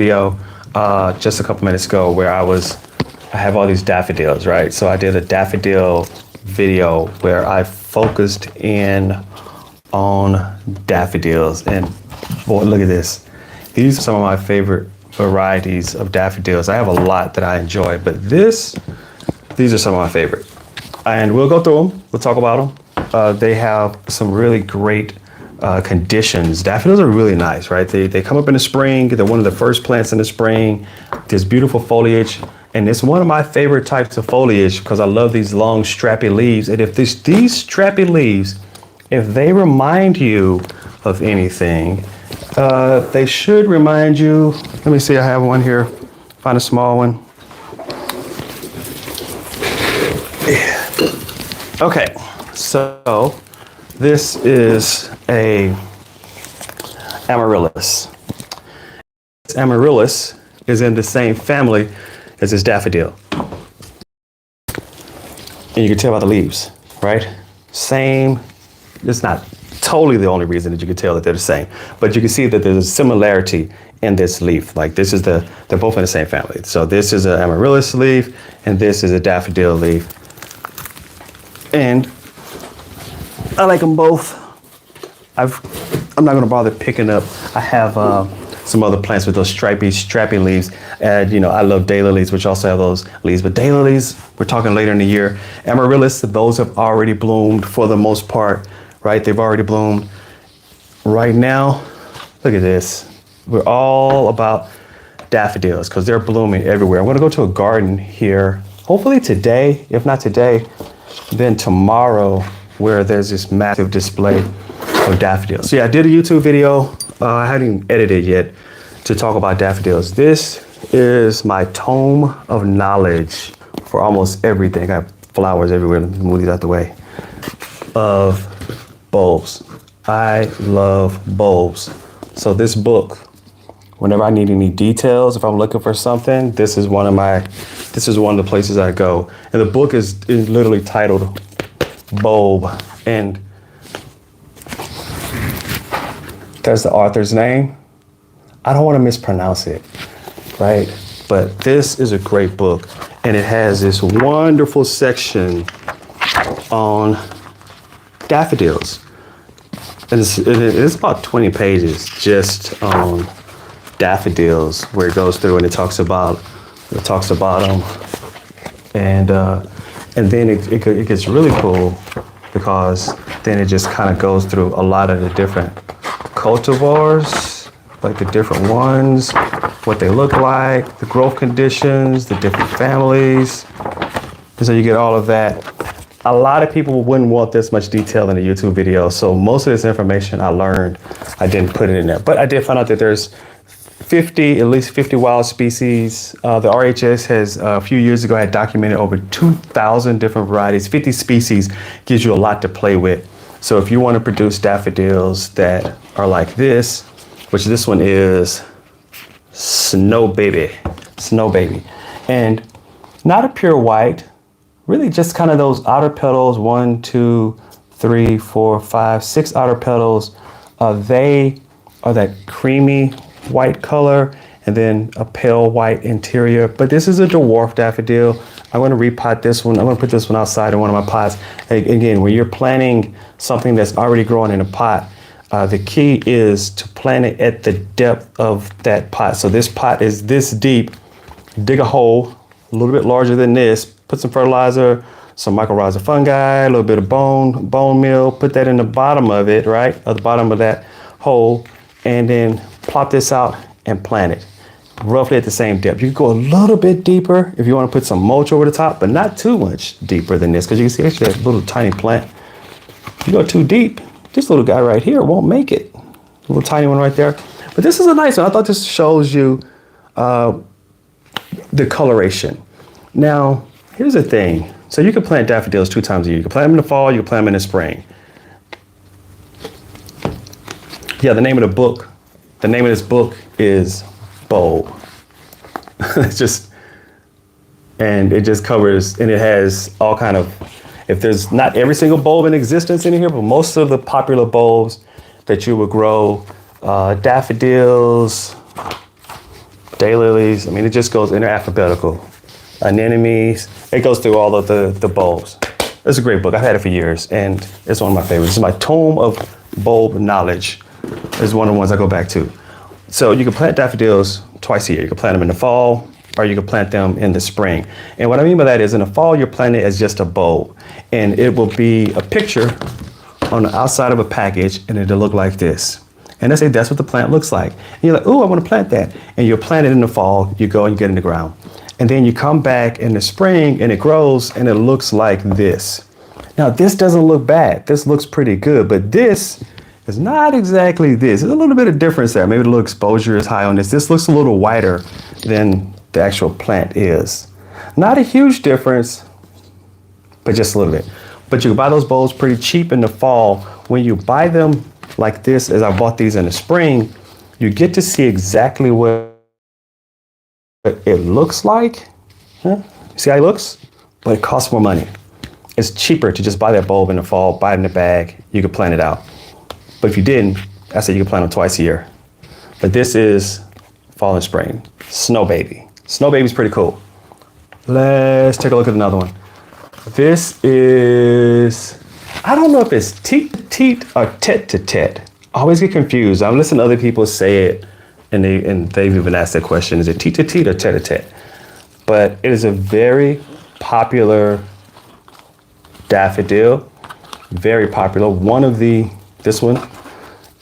video just a couple minutes ago where I have all these daffodils, right? So I did a daffodil video where I focused in on daffodils, and boy, look at this. These are some of my favorite varieties of daffodils. I have a lot that I enjoy, but these are some of my favorite. And we'll go through them. We'll talk about them. They have some really great conditions. Daffodils are really nice, right? They come up in the spring. They're one of the first plants in the spring. There's beautiful foliage. And it's one of my favorite types of foliage because I love these long strappy leaves. And if these strappy leaves, if they remind you of anything, they should remind you. Let me see, I have one here. Find a small one. Okay, so this is a amaryllis. This amaryllis is in the same family as this daffodil. And you can tell by the leaves, right? Same. It's not totally the only reason that you can tell that they're the same, but you can see that there's a similarity in this leaf. Like this is they're both in the same family. So this is an amaryllis leaf and this is a daffodil leaf. And I like them both. I'm not gonna bother picking up. I have some other plants with those strappy leaves. And you know, I love daylilies, which also have those leaves, but daylilies, we're talking later in the year. Amaryllis, those have already bloomed for the most part, right? They've already bloomed. Right now, look at this. We're all about daffodils because they're blooming everywhere. I'm gonna go to a garden here, hopefully today, if not today, then tomorrow, where there's this massive display of daffodils. So yeah, I did a YouTube video. I haven't even edited yet to talk about daffodils. This is my tome of knowledge for almost everything. I have flowers everywhere. Let me move these out the way. Of bulbs. I love bulbs. So this book, whenever I need any details, if I'm looking for something, this is one of the places I go. And the book is literally titled Bulb. And there's the author's name. I don't want to mispronounce it, right? But this is a great book. And it has this wonderful section on daffodils. And it's about 20 pages just on daffodils, where it goes through and it talks about them. And then it gets really cool because then it just kind of goes through a lot of the different cultivars, like the different ones, what they look like, the growth conditions, the different families. And so you get all of that. A lot of people wouldn't want this much detail in a YouTube video. So most of this information I learned, I didn't put it in there. But I did find out that there's at least 50 wild species. The RHS has a few years ago had documented over 2,000 different varieties. 50 species gives you a lot to play with. So if you want to produce daffodils that are like this, which this one is Snow Baby, and not a pure white, really just kind of those outer petals, 1, 2, 3, 4, 5, 6 outer petals. They are that creamy white color and then a pale white interior. But this is a dwarf daffodil. I'm going to repot this one. I'm going to put this one outside in one of my pots. Again, when you're planting something that's already growing in a pot, the key is to plant it at the depth of that pot. So this pot is this deep. Dig a hole a little bit larger than this. Put some fertilizer, some mycorrhiza fungi, a little bit of bone meal. Put that in the bottom of it, right? At the bottom of that hole, and then plop this out and plant it roughly at the same depth. You can go a little bit deeper if you want to put some mulch over the top, but not too much deeper than this, because you can see actually that little tiny plant. If you go too deep, this little guy right here won't make it. A little tiny one right there. But this is a nice one. I thought this shows you the coloration. Now, here's the thing. So you can plant daffodils 2 times a year. You can plant them in the fall, you can plant them in the spring. Yeah, the name of this book is Bulb. It just covers, and it has all kind of, if there's not every single bulb in existence in here, but most of the popular bulbs that you would grow, daffodils, daylilies. I mean, it just goes in alphabetical. Anemones. It goes through all of the bulbs. It's a great book. I've had it for years, and it's one of my favorites. It's my tome of bulb knowledge. It's one of the ones I go back to. So you can plant daffodils twice a year. You can plant them in the fall, or you can plant them in the spring. And what I mean by that is in the fall, you're planting it as just a bulb, and it will be a picture on the outside of a package, and it'll look like this. And they say that's what the plant looks like. And you're like, oh, I want to plant that. And you'll plant it in the fall. You go and you get it in the ground. And then you come back in the spring and it grows and it looks like this. Now, this doesn't look bad. This looks pretty good, but this is not exactly this. There's a little bit of difference there. Maybe the little exposure is high on this. This looks a little whiter than the actual plant is. Not a huge difference, but just a little bit. But you can buy those bulbs pretty cheap in the fall. When you buy them like this, as I bought these in the spring, you get to see exactly what it looks like. Huh? See how it looks? But it costs more money. It's cheaper to just buy that bulb in the fall, buy it in the bag, you could plant it out. But if you didn't, I said you could plant them twice a year. But this is fall and spring. Snow Baby. Snow Baby's pretty cool. Let's take a look at another one. This is, I don't know if it's teat to teat or tet to tet. I always get confused. I've listened to other people say it, and they've even asked that question, is it teat to teat or tet to tet? But it is a very popular daffodil, very popular. This one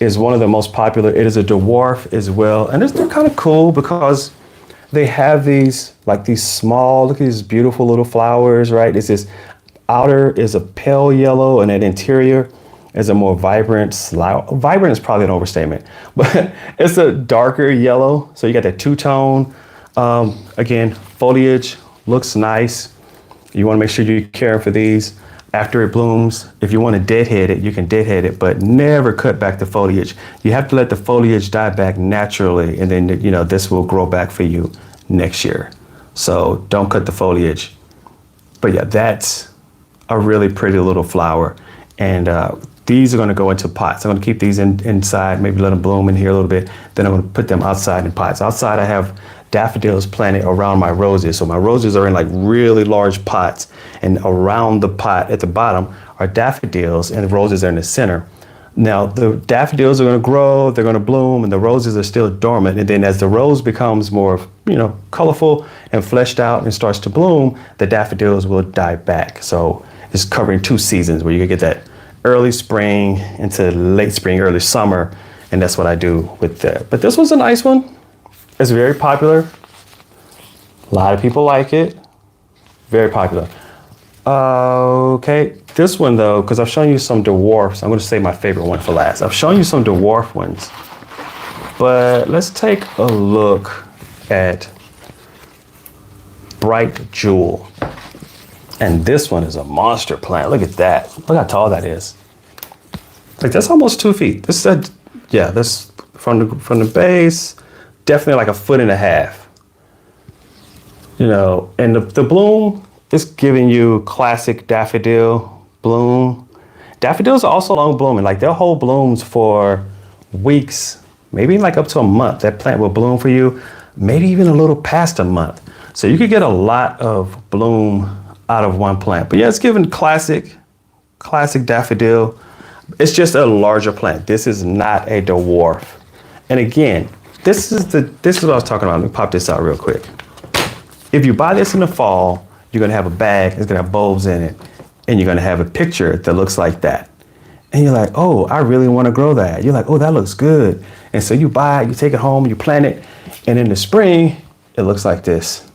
is one of the most popular. It is a dwarf as well. And they're kind of cool because they have these small, look at these beautiful little flowers, right? It's this outer is a pale yellow and that interior is a more vibrant, vibrant is probably an overstatement, but it's a darker yellow. So you got that two-tone. Again, foliage looks nice. You want to make sure you're caring for these after it blooms. If you want to deadhead it, you can deadhead it, but never cut back the foliage. You have to let the foliage die back naturally, and then this will grow back for you next year. So don't cut the foliage. But yeah, that's a really pretty little flower. And these are going to go into pots. I'm going to keep these inside, maybe let them bloom in here a little bit. Then I'm going to put them outside in pots. Outside I have daffodils planted around my roses. So my roses are in like really large pots, and around the pot at the bottom are daffodils, and the roses are in the center. Now the daffodils are going to grow, they're going to bloom, and the roses are still dormant. And then as the rose becomes more, colorful and fleshed out and starts to bloom, the daffodils will die back. So it's covering two seasons where you can get that early spring into late spring, early summer. And that's what I do with that. But this was a nice one. It's very popular. A lot of people like it. Very popular. Okay, this one though, because I've shown you some dwarfs. I'm going to save my favorite one for last. I've shown you some dwarf ones, but let's take a look at Bright Jewel. And this one is a monster plant. Look at that. Look how tall that is. Like that's almost 2 feet. This is that's from the base, definitely like 1.5 feet. And the bloom is giving you classic daffodil bloom. Daffodils are also long blooming. Like they'll hold blooms for weeks, maybe like up to a month. That plant will bloom for you, maybe even a little past a month. So you could get a lot of bloom out of one plant. But yeah, it's giving classic daffodil. It's just a larger plant. This is not a dwarf. And again, this is what I was talking about. Let me pop this out real quick. If you buy this in the fall, you're gonna have a bag, it's gonna have bulbs in it, and you're gonna have a picture that looks like that. And you're like, oh, I really wanna grow that. You're like, oh, that looks good. And so you buy it, you take it home, you plant it, and in the spring, it looks like this.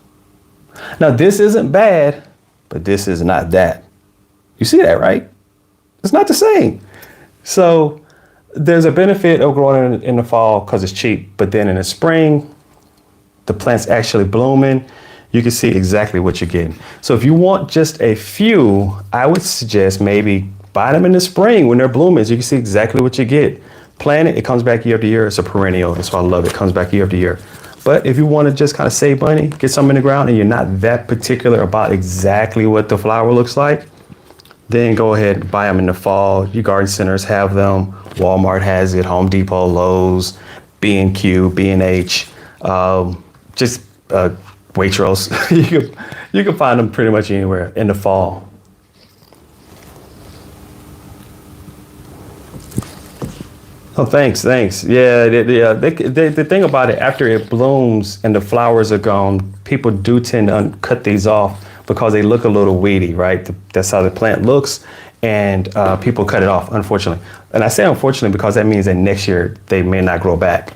Now this isn't bad, but this is not that. You see that, right? It's not the same. So there's a benefit of growing in the fall because it's cheap, but then in the spring, the plant's actually blooming. You can see exactly what you're getting. So if you want just a few, I would suggest maybe buy them in the spring when they're blooming, so you can see exactly what you get. Plant it, it comes back year after year. It's a perennial, that's why I love it. It comes back year after year. But if you want to just kind of save money, get some in the ground, and you're not that particular about exactly what the flower looks like, then go ahead and buy them in the fall. Your garden centers have them. Walmart has it, Home Depot, Lowe's, B&Q, B&H. just Waitrose. you can find them pretty much anywhere in the fall. Oh, thanks. Yeah, the thing about it, after it blooms and the flowers are gone, people do tend to cut these off because they look a little weedy, right? That's how the plant looks, and people cut it off, unfortunately. And I say unfortunately because that means that next year they may not grow back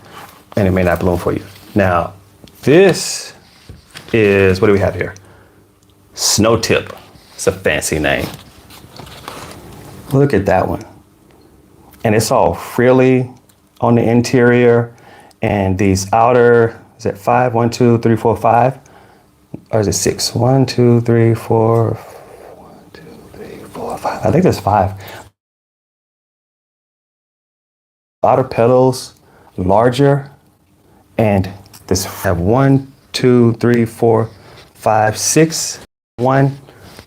and it may not bloom for you. Now, this is, what do we have here? Snow tip. It's a fancy name. Look at that one. And it's all frilly on the interior, and these outer, is it 5? 1, 2, 3, 4, 5? Or is it 6? 1, 2, 3, 4, 1, 2, 3, 4, 5. I think there's 5. Outer petals larger, and this have 1, 2, 3, 4, 5, 6. One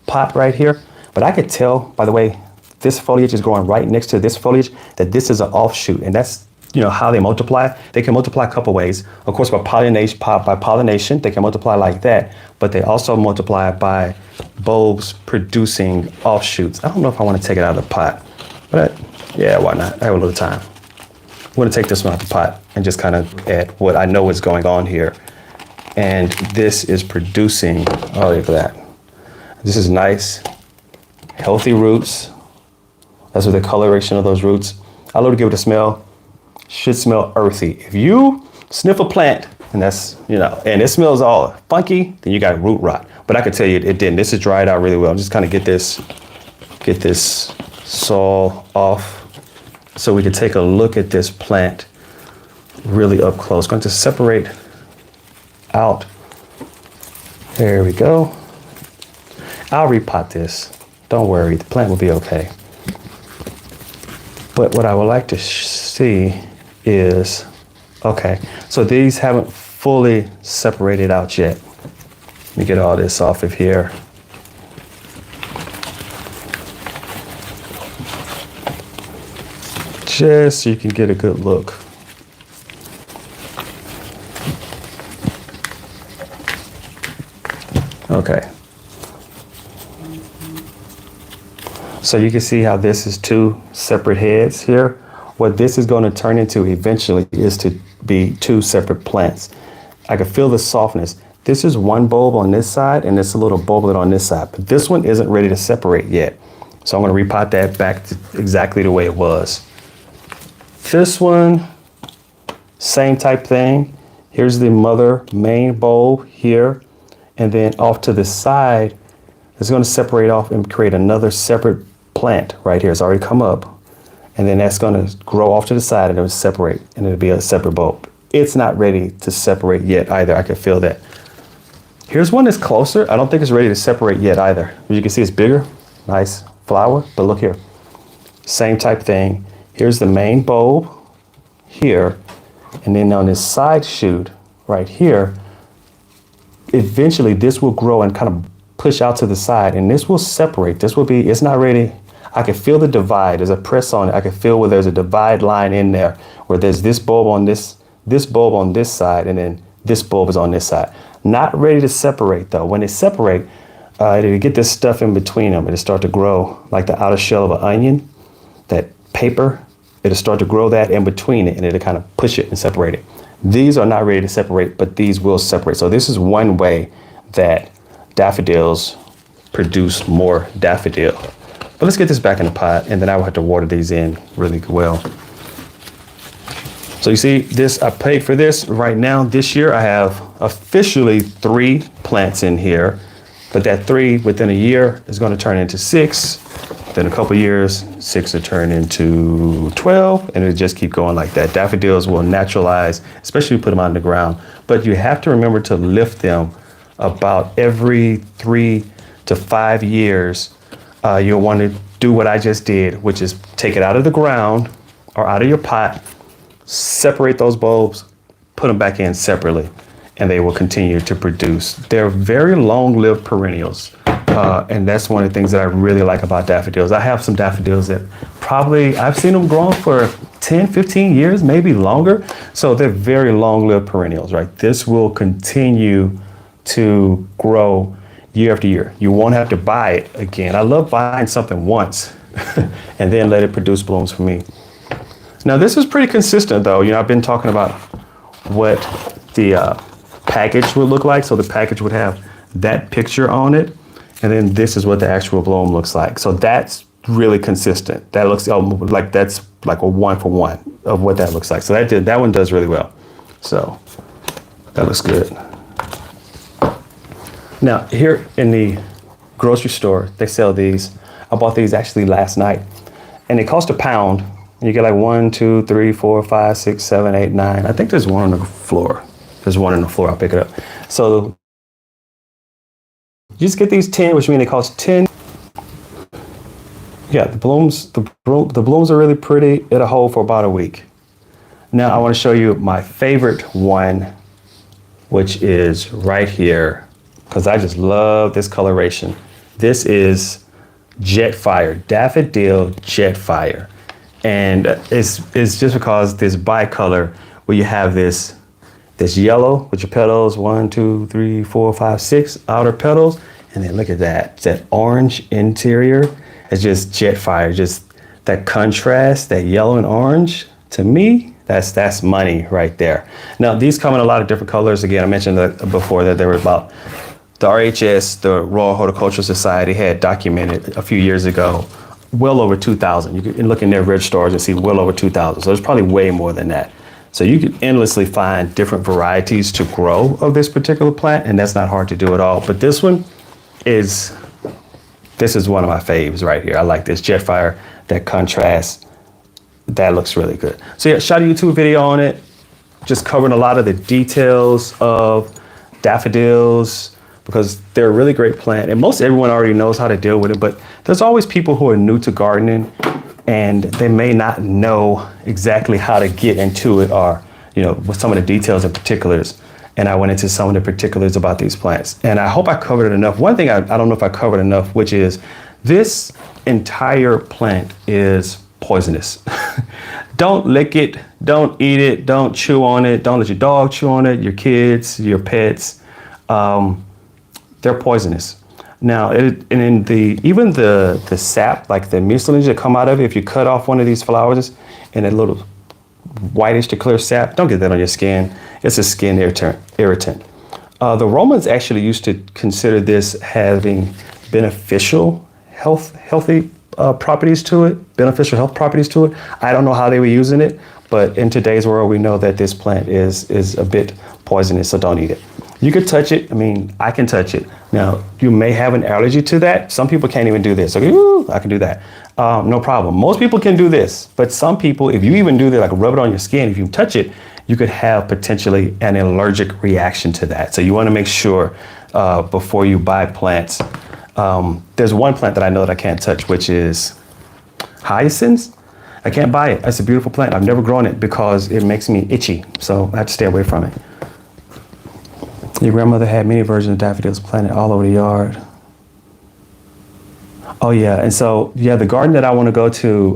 pot right here. But I could tell, by the way, this foliage is growing right next to this foliage, that this is an offshoot, and that's, you know, how they multiply. They can multiply a couple ways. Of course, by pollination, they can multiply like that, but they also multiply by bulbs producing offshoots. I don't know if I want to take it out of the pot, but yeah, why not? I have a little time. I'm going to take this one out of the pot and just kind of add what I know is going on here. And this is producing, oh, look at that. This is nice, healthy roots. That's what the coloration of those roots. I love to give it a smell. Should smell earthy. If you sniff a plant and that's, you know, and it smells all funky, then you got root rot. But I can tell you it didn't. This is dried out really well. Just kind of get this soil off so we can take a look at this plant really up close. Going to separate out. There we go. I'll repot this. Don't worry, the plant will be okay. But what I would like to see is, okay, so these haven't fully separated out yet. Let me get all this off of here. Just so you can get a good look. Okay. So you can see how this is 2 separate heads here. What this is going to turn into eventually is to be 2 separate plants. I can feel the softness. This is one bulb on this side and this little bulblet on this side, but this one isn't ready to separate yet. So I'm going to repot that back to exactly the way it was. This one, same type thing. Here's the mother main bulb here, and then off to the side, it's going to separate off and create another separate plant right here. It's already come up, and then that's going to grow off to the side and it'll separate and it'll be a separate bulb. It's not ready to separate yet either. I can feel that. Here's one that's closer. I don't think it's ready to separate yet either. As you can see, it's bigger, nice flower, but look here, same type thing. Here's the main bulb here, and then on this side shoot right here, eventually this will grow and kind of push out to the side, and this will separate. This will be, it's not ready. I can feel the divide. As I press on it, I can feel where there's a divide line in there, where there's this bulb on this bulb on this side, and then this bulb is on this side. Not ready to separate though. When they separate, it'll get this stuff in between them. It'll start to grow like the outer shell of an onion, that paper. It'll start to grow that in between it, and it'll kind of push it and separate it. These are not ready to separate, but these will separate. So this is one way that daffodils produce more daffodil. But let's get this back in the pot, and then I will have to water these in really well. So you see this, I paid for this right now. This year I have officially 3 plants in here, but that 3 within a year is going to turn into 6. Then a couple years, 6 will turn into 12, and it'll just keep going like that. Daffodils will naturalize, especially if you put them on the ground. But you have to remember to lift them about every 3 to 5 years. You'll want to do what I just did, which is take it out of the ground or out of your pot, separate those bulbs, put them back in separately, and they will continue to produce. They're very long-lived perennials. And that's one of the things that I really like about daffodils. I have some daffodils that probably, I've seen them growing for 10, 15 years, maybe longer. So they're very long-lived perennials, right? This will continue to grow year after year. You won't have to buy it again. I love buying something once and then let it produce blooms for me. Now this is pretty consistent though. You know, I've been talking about what the package would look like. So the package would have that picture on it. And then this is what the actual bloom looks like. So that's really consistent. That looks like that's like a 1-for-1 of what that looks like. So that one does really well. So that looks good. Now here in the grocery store, they sell these. I bought these actually last night and they cost £1. And you get like 1, 2, 3, 4, 5, 6, 7, 8, 9. I think there's one on the floor. There's one on the floor. I'll pick it up. So you just get these 10, which means they cost 10. Yeah, the blooms are really pretty. It'll hold for about a week. Now I want to show you my favorite one, which is right here, because I just love this coloration. This is Jetfire, Daffodil Jetfire. And it's just because this bicolor where you have this yellow with your petals, 1, 2, 3, 4, 5, 6 outer petals. And then look at that orange interior. It's just Jetfire, just that contrast, that yellow and orange. To me, that's money right there. Now these come in a lot of different colors. Again, I mentioned that before that there were about the RHS, the Royal Horticultural Society, had documented a few years ago well over 2,000. You can look in their reg stores and see well over 2,000. So there's probably way more than that. So you can endlessly find different varieties to grow of this particular plant, and that's not hard to do at all. But this is one of my faves right here. I like this Jetfire, that contrast. That looks really good. So yeah, shot a YouTube video on it, just covering a lot of the details of daffodils, because they're a really great plant and most everyone already knows how to deal with it, but there's always people who are new to gardening and they may not know exactly how to get into it, or, you know, with some of the details and particulars. And I went into some of the particulars about these plants, and I hope I covered it enough. One thing I don't know if I covered enough, which is this entire plant is poisonous. Don't lick it, don't eat it, don't chew on it, don't let your dog chew on it, your kids, your pets. They're poisonous. Now, even the sap, like the mucilage that come out of it, if you cut off one of these flowers and a little whitish to clear sap, don't get that on your skin. It's a skin irritant. The Romans actually used to consider this having beneficial healthy properties to it, beneficial health properties to it. I don't know how they were using it, but in today's world, we know that this plant is a bit poisonous, so don't eat it. You could touch it. I mean, I can touch it. Now, you may have an allergy to that. Some people can't even do this. Okay, ooh, I can do that. No problem. Most people can do this, but some people, if you even do that, like rub it on your skin, if you touch it, you could have potentially an allergic reaction to that. So you want to make sure before you buy plants. There's one plant that I know that I can't touch, which is hyacinths. I can't buy it. It's a beautiful plant. I've never grown it because it makes me itchy. So I have to stay away from it. Your grandmother had many versions of daffodils planted all over the yard. Oh yeah, and so yeah, the garden that I want to go to,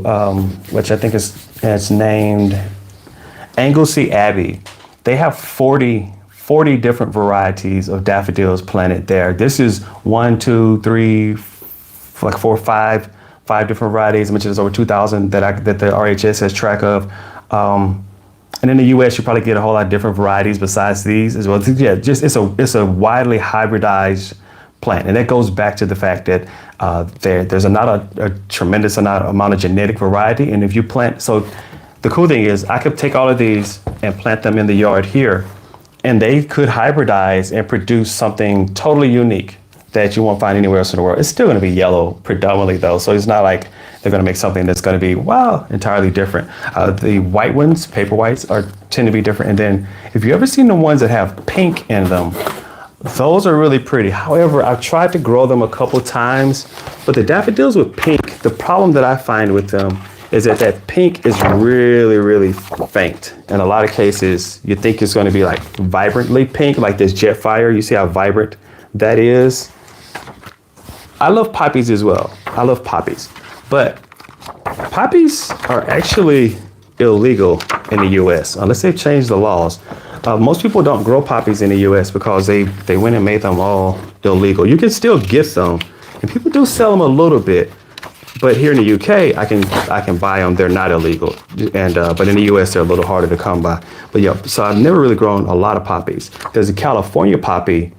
which I think it's named Anglesey Abbey. They have 40 different varieties of daffodils planted there. This is 1, 2, 3, like 4, 5 different varieties. I mentioned there's over 2,000 that the RHS has track of. And in the U.S., you probably get a whole lot of different varieties besides these as well. Yeah, just it's a widely hybridized plant, and that goes back to the fact that there's not a tremendous amount of genetic variety. And if you plant, so the cool thing is I could take all of these and plant them in the yard here, and they could hybridize and produce something totally unique that you won't find anywhere else in the world. It's still going to be yellow predominantly though, so it's not like they're going to make something that's going to be, wow, entirely different. The white ones, paper whites, tend to be different. And then if you ever seen the ones that have pink in them, those are really pretty. However, I've tried to grow them a couple times, but the daffodils with pink, the problem that I find with them is that pink is really, really faint. In a lot of cases, you think it's going to be like vibrantly pink, like this Jetfire. You see how vibrant that is? I love poppies as well. I love poppies. But poppies are actually illegal in the U.S. unless they've changed the laws. Most people don't grow poppies in the U.S. because they went and made them all illegal. You can still get them, and people do sell them a little bit. But here in the UK, I can buy them. They're not illegal, and but in the US, they're a little harder to come by. But yeah, so I've never really grown a lot of poppies. There's a California poppy,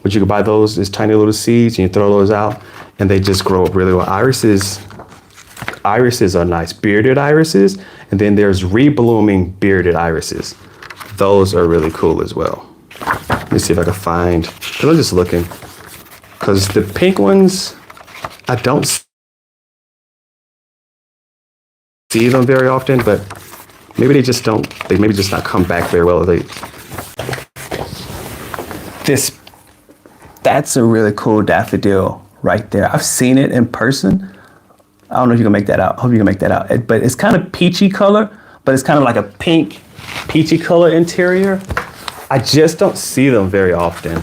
but you can buy those as tiny little seeds, and you throw those out, and they just grow up really well. Irises are nice, bearded irises, and then there's reblooming bearded irises. Those are really cool as well. Let me see if I can find, because I'm just looking, because the pink ones, I don't see them very often, but maybe they just not come back very well. That's a really cool daffodil right there. I've seen it in person. I don't know if you can make that out. I hope you can make that out. But it's kind of peachy color, but it's kind of like a pink, peachy color interior. I just don't see them very often.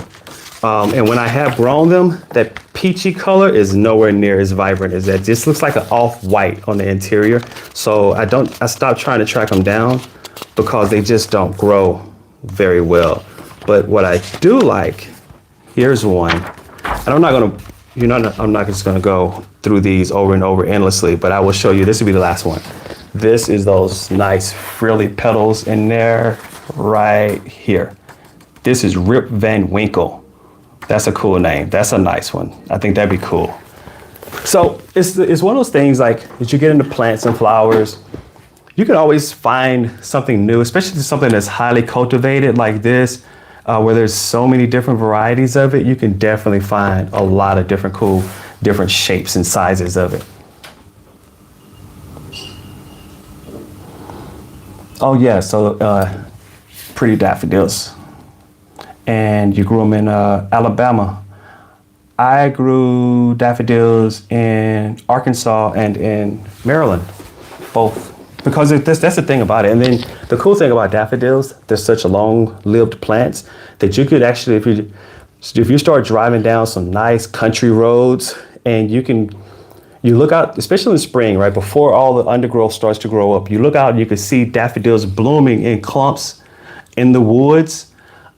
And when I have grown them, that peachy color is nowhere near as vibrant as that. Just looks like an off-white on the interior. So I stopped trying to track them down because they just don't grow very well. But what I do like, here's one. And I'm not just gonna go through these over and over endlessly, but I will show you, this will be the last one. This is those nice frilly petals in there right here. This is Rip Van Winkle. That's a cool name. That's a nice one. I think that'd be cool. So it's one of those things like as you get into plants and flowers, you can always find something new, especially something that's highly cultivated like this, where there's so many different varieties of it. You can definitely find a lot of different cool, different shapes and sizes of it. Oh yeah, so pretty daffodils. And you grew them in Alabama. I grew daffodils in Arkansas and in Maryland, both. Because that's the thing about it. And then the cool thing about daffodils, they're such long-lived plants that you could actually, if you start driving down some nice country roads and you look out, especially in spring, right before all the undergrowth starts to grow up, you look out and you can see daffodils blooming in clumps in the woods.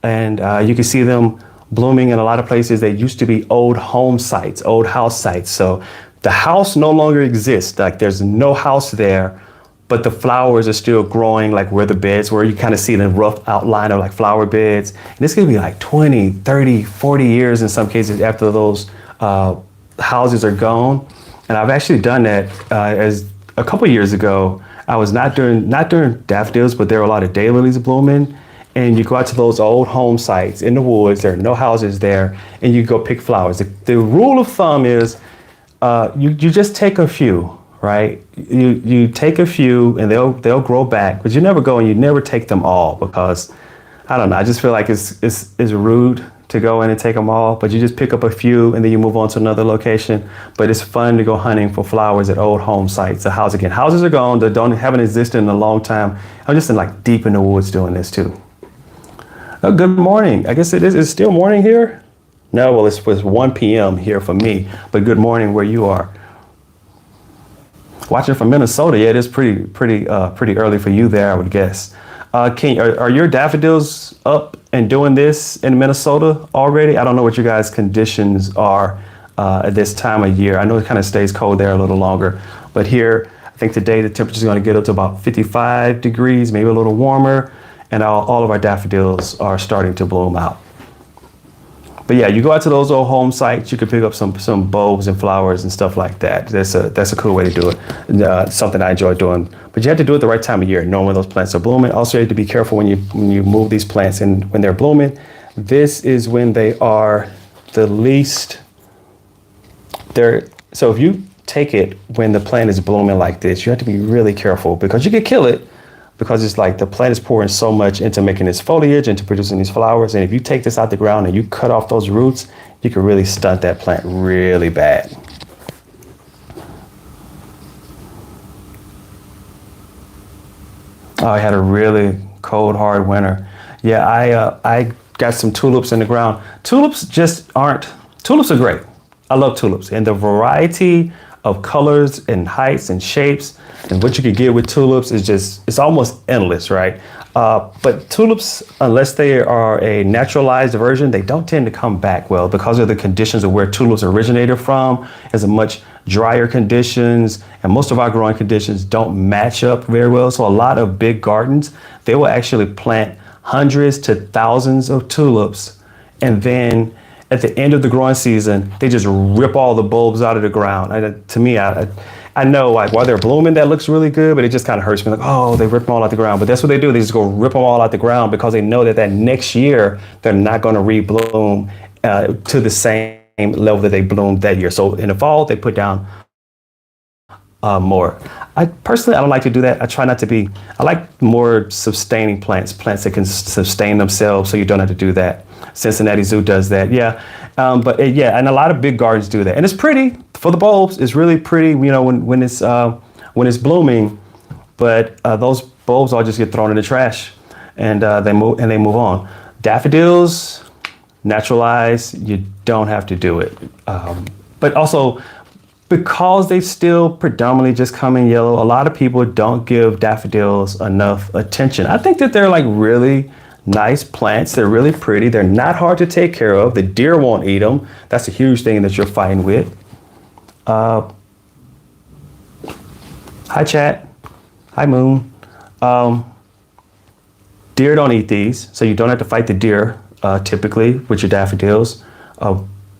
And you can see them blooming in a lot of places that used to be old home sites, old house sites. So the house no longer exists. Like there's no house there, but the flowers are still growing like where the beds were. You kind of see the rough outline of like flower beds. And this could be like 20, 30, 40 years in some cases after those houses are gone. And I've actually done that as a couple years ago. I was not doing daffodils, but there were a lot of daylilies blooming. And you go out to those old home sites in the woods, there are no houses there, and you go pick flowers. The rule of thumb is you just take a few, right? You take a few and they'll grow back, but you never go and you never take them all because, I don't know, I just feel like it's rude to go in and take them all, but you just pick up a few and then you move on to another location. But it's fun to go hunting for flowers at old home sites. The house again, houses are gone, they haven't existed in a long time. I'm just deep in the woods doing this too. Good morning. I guess it's still morning here? No, well, it's 1 p.m. here for me, but good morning where you are. Watching from Minnesota, yeah, it is pretty early for you there, I would guess. Are your daffodils up and doing this in Minnesota already? I don't know what your guys' conditions are at this time of year. I know it kind of stays cold there a little longer, but here, I think today the temperature is going to get up to about 55 degrees, maybe a little warmer. And all of our daffodils are starting to bloom out. But yeah, you go out to those old home sites, you can pick up some bulbs and flowers and stuff like that. That's a cool way to do it. Something I enjoy doing. But you have to do it the right time of year, knowing when those plants are blooming. Also, you have to be careful when you move these plants and when they're blooming. This is when they are the least. So if you take it when the plant is blooming like this, you have to be really careful because you could kill it. Because it's like the plant is pouring so much into making its foliage, into producing these flowers. And if you take this out the ground and you cut off those roots, you can really stunt that plant really bad. Oh, I had a really cold, hard winter. Yeah, I got some tulips in the ground. Tulips are great. I love tulips. And the variety of colors and heights and shapes. And what you can get with tulips is it's almost endless, right? But tulips, unless they are a naturalized version, they don't tend to come back well because of the conditions of where tulips originated from. It's a much drier conditions, and most of our growing conditions don't match up very well. So a lot of big gardens, they will actually plant hundreds to thousands of tulips, and then at the end of the growing season, they just rip all the bulbs out of the ground. To me, I know, like, while they're blooming, that looks really good, but it just kind of hurts me. Like, oh, they rip them all out the ground. But that's what they do. They just go rip them all out the ground because they know that next year they're not going to rebloom to the same level that they bloomed that year. So in the fall, they put down more. I don't like to do that. I try not to be. I like more sustaining plants that can sustain themselves, so you don't have to do that. Cincinnati Zoo does that, yeah. And a lot of big gardens do that, and it's pretty for the bulbs. It's really pretty, when it's blooming. But those bulbs all just get thrown in the trash, and they move on. Daffodils, naturalized. You don't have to do it, but also, because they still predominantly just come in yellow, a lot of people don't give daffodils enough attention. I think that they're like really nice plants. They're really pretty. They're not hard to take care of. The deer won't eat them. That's a huge thing that you're fighting with. Hi, chat. Hi, Moon. Deer don't eat these, so you don't have to fight the deer typically with your daffodils.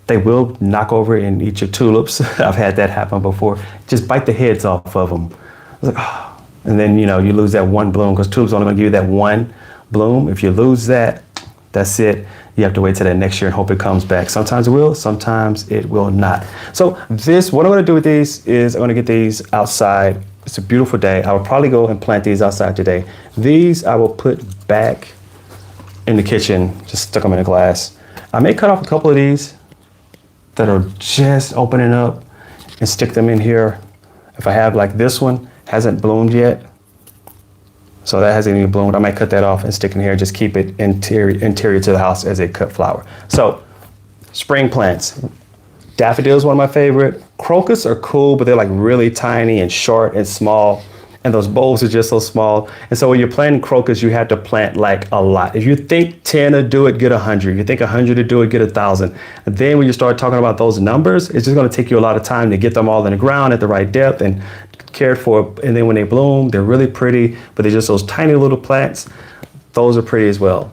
They will knock over and eat your tulips. I've had that happen before. Just bite the heads off of them. Like, oh. And then, you lose that one bloom, because tulips are only going to give you that one bloom. If you lose that, that's it. You have to wait till that next year and hope it comes back. Sometimes it will, sometimes it will not. So what I'm going to do with these is I'm going to get these outside. It's a beautiful day. I will probably go and plant these outside today. These I will put back in the kitchen, just stuck them in a glass. I may cut off a couple of these that are just opening up and stick them in here. If I have, like, this one hasn't bloomed yet, so that hasn't even bloomed, I might cut that off and stick in here, just keep it interior to the house as a cut flower. So spring plants, daffodils is one of my favorite. Crocus are cool, but they're like really tiny and short and small, and those bulbs are just so small. And so when you're planting crocus, you have to plant like a lot. If you think 10 to do it, get 100. If you think 100 to do it, get 1,000. And then when you start talking about those numbers, it's just going to take you a lot of time to get them all in the ground at the right depth and cared for. And then when they bloom, they're really pretty, but they're just those tiny little plants. Those are pretty as well.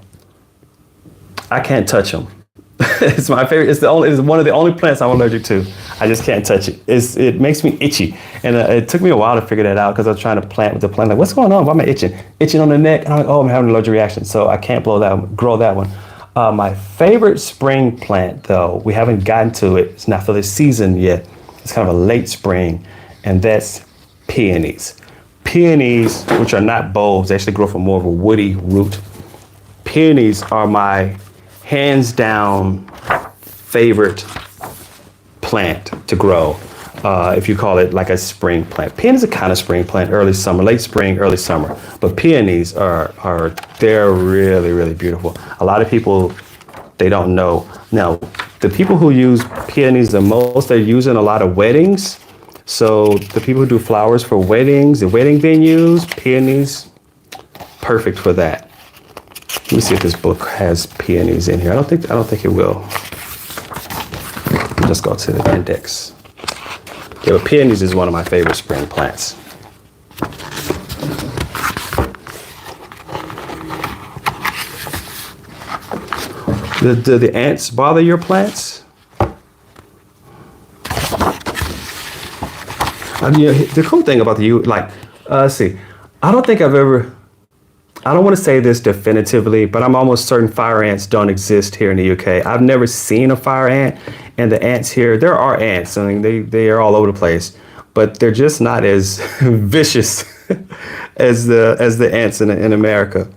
I can't touch them. It's my favorite. It's one of the only plants I'm allergic to. I just can't touch it. It makes me itchy. And it took me a while to figure that out, because I was trying to plant with the plant. Like, what's going on? Why am I itching? Itching on the neck. And I'm like, oh, I'm having an allergic reaction. So I can't grow that one. My favorite spring plant, though, we haven't gotten to it. It's not for the season yet. It's kind of a late spring. And that's peonies. Peonies, which are not bulbs, they actually grow from more of a woody root. Peonies are my hands down favorite plant to grow, if you call it like a spring plant. Peonies are kind of spring plant, early summer, late spring, early summer. But peonies they're really, really beautiful. A lot of people, they don't know. Now, the people who use peonies the most, they're using a lot of weddings. So the people who do flowers for weddings, the wedding venues, peonies, perfect for that. Let me see if this book has peonies in here. I don't think it will. Let's go to the index. Yeah, but peonies is one of my favorite spring plants. Do the ants bother your plants? The cool thing about let's see, I don't want to say this definitively, but I'm almost certain fire ants don't exist here in the UK. I've never seen a fire ant, and the ants here, there are ants. I mean, they are all over the place, but they're just not as vicious as the ants in America.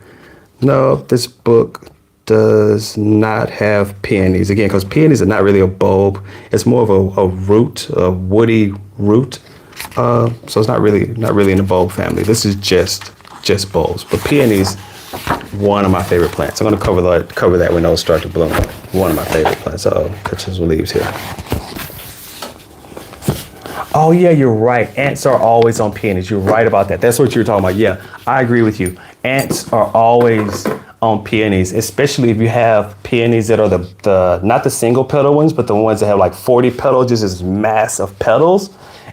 No, this book does not have peonies. Again, because peonies are not really a bulb. It's more of a root, a woody root. So it's not really in the bulb family. This is just bulbs. But peonies, one of my favorite plants. I'm going to cover that when those start to bloom. One of my favorite plants. Catch some leaves here. Oh yeah, you're right. Ants are always on peonies. You're right about that. That's what you were talking about. Yeah, I agree with you. Ants are always on peonies, especially if you have peonies that are the not the single petal ones, but the ones that have like 40 petals, just this mass of petals.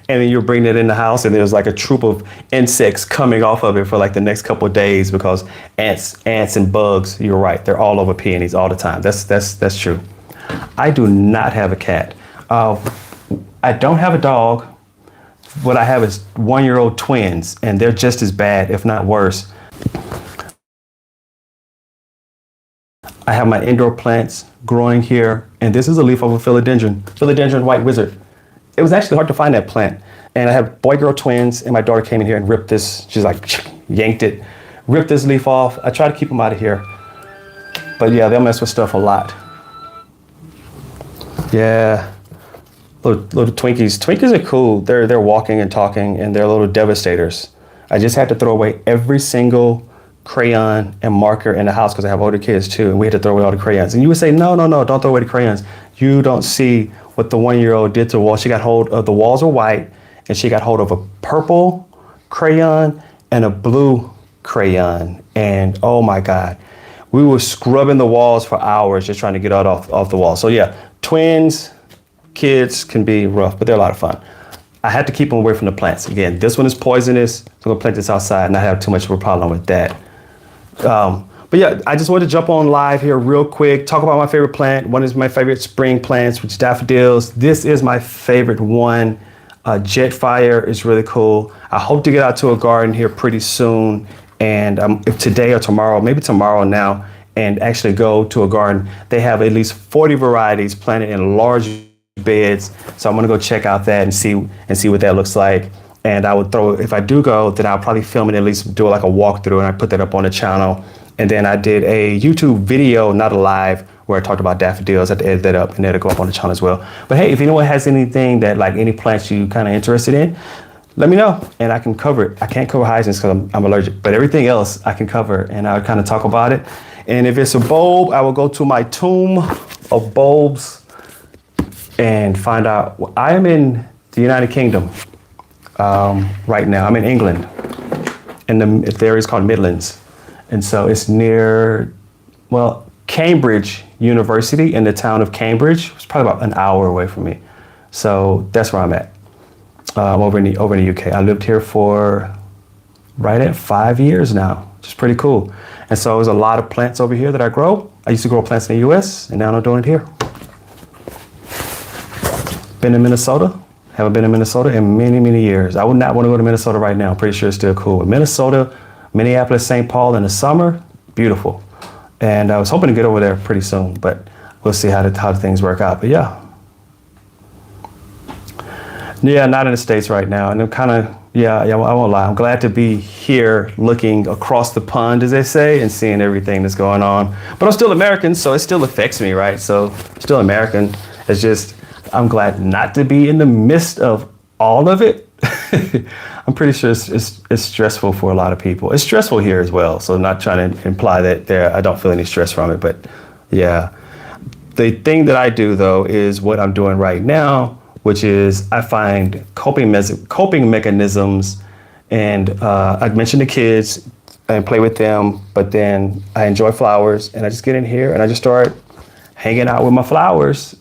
And then you're bringing it in the house, and there's like a troop of insects coming off of it for like the next couple of days because ants and bugs. You're right. They're all over peonies all the time. That's true. I do not have a cat. I don't have a dog. What I have is 1-year-old twins, and they're just as bad, if not worse. I have my indoor plants growing here, and this is a leaf of a philodendron white wizard. It was actually hard to find that plant. And I have boy-girl twins, and my daughter came in here and ripped this. She's like, yanked it, ripped this leaf off. I try to keep them out of here. But yeah, they'll mess with stuff a lot. Yeah. Little Twinkies. Twinkies are cool. They're walking and talking, and they're little devastators. I just had to throw away every single crayon and marker in the house because I have older kids too, and we had to throw away all the crayons. And you would say, no, don't throw away the crayons. You don't see what the 1-year-old did to the wall. She got hold of, the walls are white, and she got hold of a purple crayon and a blue crayon. And oh my God, we were scrubbing the walls for hours just trying to get it off the wall. So yeah, twins, kids can be rough, but they're a lot of fun. I had to keep them away from the plants. Again, this one is poisonous, so I'm gonna plant this outside and not have too much of a problem with that. But yeah, I just wanted to jump on live here real quick, talk about my favorite plant. One is my favorite spring plants, which is daffodils. This is my favorite one. Jetfire is really cool. I hope to get out to a garden here pretty soon. And if today or tomorrow, maybe tomorrow now, and actually go to a garden. They have at least 40 varieties planted in large beds. So I'm gonna go check out that and see what that looks like. And I would if I do go, then I'll probably film it, at least do like a walkthrough, and I put that up on the channel. And then I did a YouTube video, not a live, where I talked about daffodils. I had to edit that up, and that'll go up on the channel as well. But hey, if anyone has anything that, like any plants you kind of interested in, let me know and I can cover it. I can't cover hyacinths because I'm allergic, but everything else I can cover, and I'll kind of talk about it. And if it's a bulb, I will go to my tomb of bulbs and find out. I am in the United Kingdom right now. I'm in England, in the area is called Midlands. And so it's near, well, Cambridge University, in the town of Cambridge. It's probably about an hour away from me. So that's where I'm at, over in the UK. I lived here for right at 5 years now, which is pretty cool. And so there's a lot of plants over here that I grow. I used to grow plants in the US, and now I'm doing it here. Been in Minnesota. Haven't been in Minnesota in many, many years. I would not want to go to Minnesota right now. I'm pretty sure it's still cool. But Minnesota, Minneapolis, St. Paul in the summer, beautiful. And I was hoping to get over there pretty soon, but we'll see how things work out. But yeah, not in the States right now. And I'm kind of, I won't lie. I'm glad to be here looking across the pond, as they say, and seeing everything that's going on. But I'm still American, so it still affects me, right? So still American. It's just, I'm glad not to be in the midst of all of it. I'm pretty sure it's stressful for a lot of people. It's stressful here as well, so I'm not trying to imply that I don't feel any stress from it, but yeah. The thing that I do, though, is what I'm doing right now, which is I find coping mechanisms, and I mentioned the kids and play with them, but then I enjoy flowers, and I just get in here and I just start hanging out with my flowers.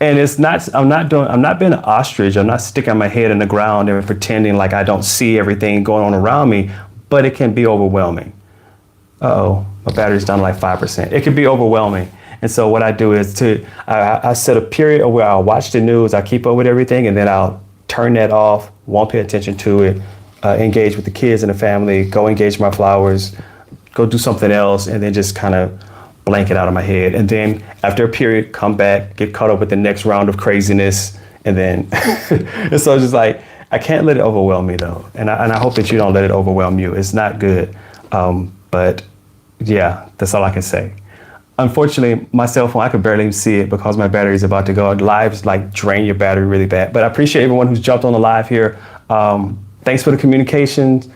And it's not, I'm not being an ostrich. I'm not sticking my head in the ground and pretending like I don't see everything going on around me, but it can be overwhelming. Uh-oh, my battery's down to like 5%. It can be overwhelming. And so what I do is I set a period where I'll watch the news, I keep up with everything, and then I'll turn that off, won't pay attention to it, engage with the kids and the family, go engage my flowers, go do something else, and then just kind of blanket out of my head. And then after a period, come back, get caught up with the next round of craziness. And then, and so it's just like, I can't let it overwhelm me though. And I hope that you don't let it overwhelm you. It's not good. But yeah, that's all I can say. Unfortunately, my cell phone, I could barely even see it because my battery is about to go. Lives like drain your battery really bad. But I appreciate everyone who's jumped on the live here. Thanks for the communications.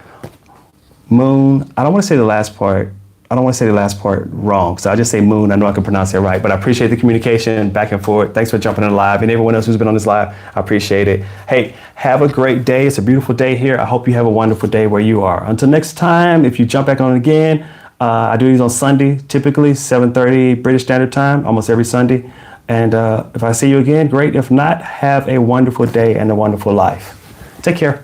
Moon, I don't want to say the last part. I don't want to say the last part wrong, so I'll just say moon. I know I can pronounce it right, but I appreciate the communication back and forth. Thanks for jumping in live, and everyone else who's been on this live, I appreciate it. Hey, have a great day. It's a beautiful day here. I hope you have a wonderful day where you are. Until next time, if you jump back on again, I do these on Sunday, typically 7:30 British Standard Time, almost every Sunday. And if I see you again, great. If not, have a wonderful day and a wonderful life. Take care.